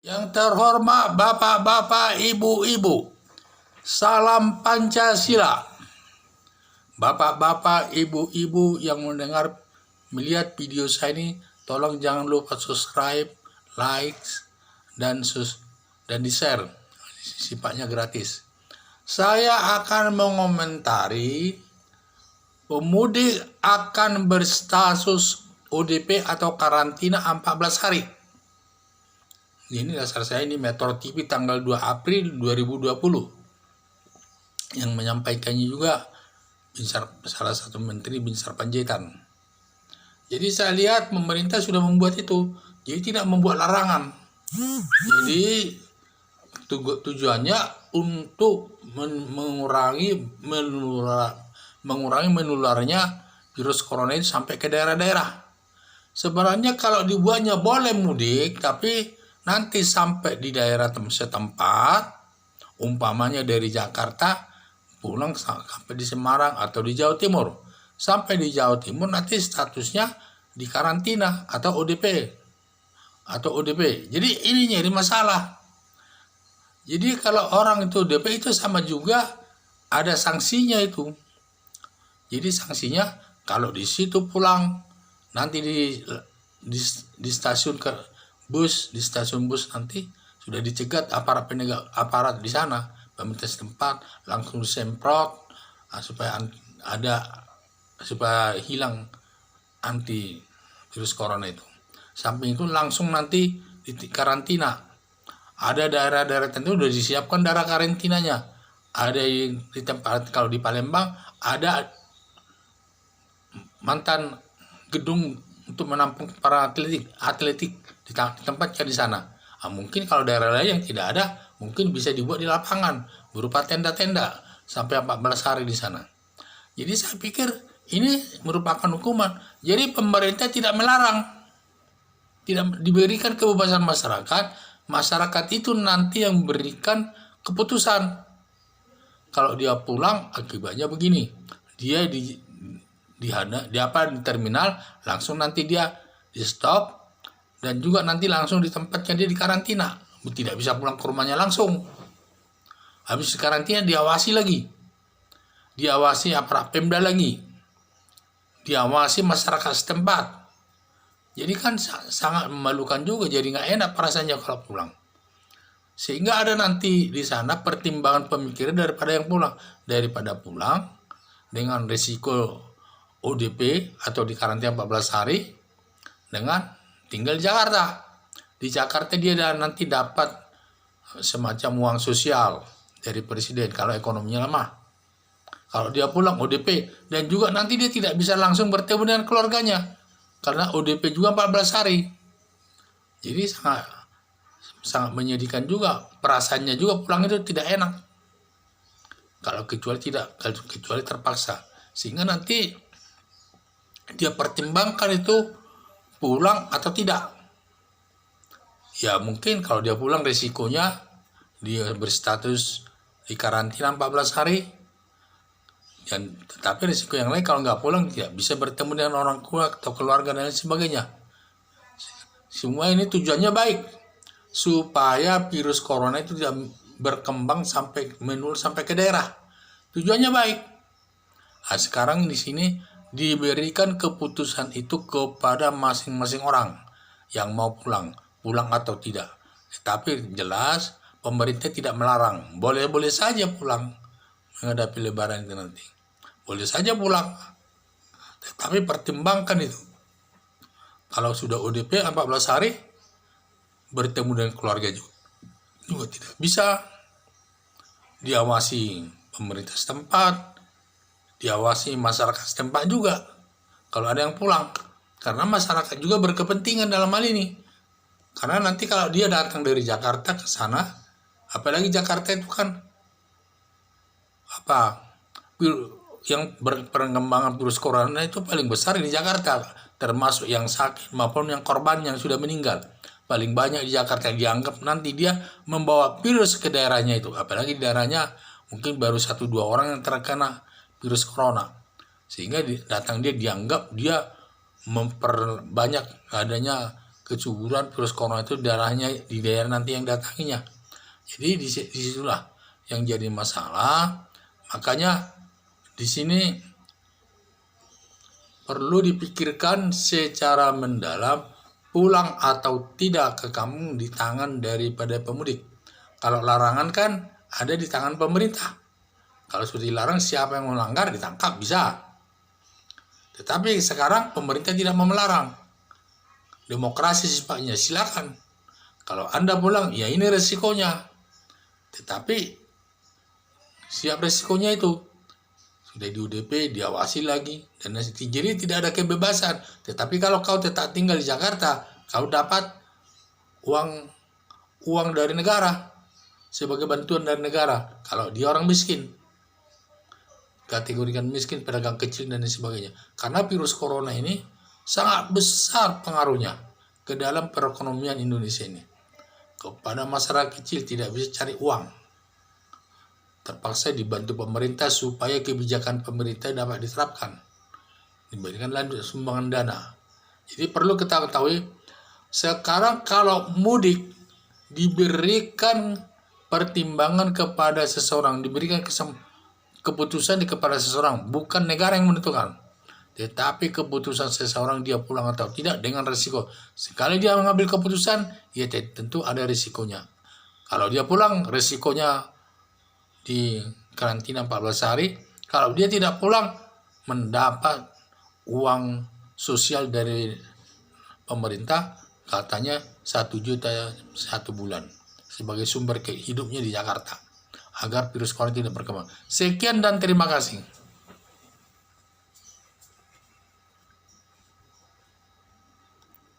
Yang terhormat bapak-bapak, ibu-ibu, salam Pancasila. Bapak-bapak, ibu-ibu yang melihat video saya ini, tolong jangan lupa subscribe, like, dan di-share. Sifatnya gratis. Saya akan mengomentari pemudik akan berstatus ODP atau karantina 14 hari. Ini dasar saya, ini Metro TV tanggal 2 April 2020. Yang menyampaikannya juga salah satu menteri Binsar Panjaitan. Jadi saya lihat pemerintah sudah membuat itu. Jadi tidak membuat larangan. Jadi tujuannya untuk mengurangi menularnya virus corona ini sampai ke daerah-daerah. Sebenarnya kalau dibuatnya boleh mudik, tapi nanti sampai di daerah setempat, umpamanya dari Jakarta pulang sampai di Semarang atau di Jawa Timur. Sampai di Jawa Timur nanti statusnya di karantina atau ODP. Jadi ini jadi masalah. Jadi kalau orang itu ODP itu sama juga ada sanksinya itu. Jadi sanksinya kalau di situ pulang, nanti di stasiun di stasiun bus nanti sudah dicegat aparat di sana, pemerintah setempat langsung disemprot supaya hilang anti virus corona itu. Samping itu langsung nanti di karantina. Ada daerah-daerah tertentu sudah disiapkan daerah karantinanya. Ada yang di tempat, kalau di Palembang ada mantan gedung untuk menampung para atletik di tempatnya di sana. Mungkin kalau daerah lain yang tidak ada, mungkin bisa dibuat di lapangan berupa tenda-tenda sampai 14 hari di sana. Jadi saya pikir ini merupakan hukuman. Jadi pemerintah tidak melarang, tidak diberikan kebebasan masyarakat itu nanti yang memberikan keputusan. Kalau dia pulang akibatnya begini, dia di terminal langsung nanti dia di stop, dan juga nanti langsung di tempatnya dia di karantina, tidak bisa pulang ke rumahnya langsung. Habis karantina diawasi lagi, diawasi aparat Pemda lagi, diawasi masyarakat setempat. Jadi kan sangat memalukan juga, jadi nggak enak rasanya kalau pulang. Sehingga ada nanti di sana pertimbangan pemikiran daripada pulang dengan risiko ODP atau di karantina 14 hari dengan tinggal di Jakarta. Di Jakarta dia nanti dapat semacam uang sosial dari presiden kalau ekonominya lemah. Kalau dia pulang ODP, dan juga nanti dia tidak bisa langsung bertemu dengan keluarganya karena ODP juga 14 hari. Jadi sangat menyedihkan juga, perasaannya juga pulang itu tidak enak. Kecuali terpaksa. Sehingga nanti dia pertimbangkan itu pulang atau tidak. Ya mungkin kalau dia pulang resikonya dia berstatus di karantina 14 hari. Tetapi risiko yang lain kalau nggak pulang tidak bisa bertemu dengan orang tua atau keluarga dan lain sebagainya. Semua ini tujuannya baik, supaya virus corona itu tidak berkembang sampai ke daerah. Tujuannya baik. Nah, sekarang di sini diberikan keputusan itu kepada masing-masing orang yang mau pulang atau tidak. Tapi jelas pemerintah tidak melarang, boleh-boleh saja pulang menghadapi lebaran itu nanti. Boleh saja pulang, tetapi pertimbangkan itu. Kalau sudah ODP 14 hari, bertemu dengan keluarga juga tidak bisa. Diawasi pemerintah setempat, diawasi masyarakat setempat juga kalau ada yang pulang, karena masyarakat juga berkepentingan dalam hal ini. Karena nanti kalau dia datang dari Jakarta ke sana, apalagi Jakarta itu kan yang perkembangan virus corona itu paling besar di Jakarta, termasuk yang sakit maupun yang korban yang sudah meninggal. Paling banyak di Jakarta, dianggap nanti dia membawa virus ke daerahnya itu, apalagi di daerahnya mungkin baru 1-2 orang yang terkena virus corona, sehingga dianggap dia memperbanyak adanya kesuburan virus corona itu darahnya di daerah nanti yang datanginya. Jadi disitulah yang jadi masalah. Makanya di sini perlu dipikirkan secara mendalam, pulang atau tidak ke kampung di tangan daripada pemudik. Kalau larangan kan ada di tangan pemerintah. Kalau sudah dilarang, siapa yang melanggar ditangkap bisa. Tetapi sekarang pemerintah tidak mau melarang. Demokrasi sifatnya, silakan. Kalau Anda pulang, ya ini resikonya. Tetapi siap resikonya itu. Sudah di UDP, diawasi lagi. Dan jadi tidak ada kebebasan. Tetapi kalau kau tetap tinggal di Jakarta, kau dapat uang dari negara. Sebagai bantuan dari negara. Kalau dia orang miskin. Kategorikan miskin, pedagang kecil, dan sebagainya. Karena virus corona ini sangat besar pengaruhnya ke dalam perekonomian Indonesia ini. Kepada masyarakat kecil tidak bisa cari uang. Terpaksa dibantu pemerintah supaya kebijakan pemerintah dapat diterapkan. Diberikan lanjut sumbangan dana. Jadi perlu kita ketahui, sekarang kalau mudik diberikan pertimbangan kepada seseorang, diberikan keputusan kepada seseorang, bukan negara yang menentukan. Tetapi keputusan seseorang dia pulang atau tidak dengan resiko. Sekali dia mengambil keputusan, ya tentu ada resikonya. Kalau dia pulang, resikonya di karantina 14 hari. Kalau dia tidak pulang, mendapat uang sosial dari pemerintah, katanya 1 juta 1 bulan. Sebagai sumber hidupnya di Jakarta. Agar virus corona tidak berkembang. Sekian dan terima kasih.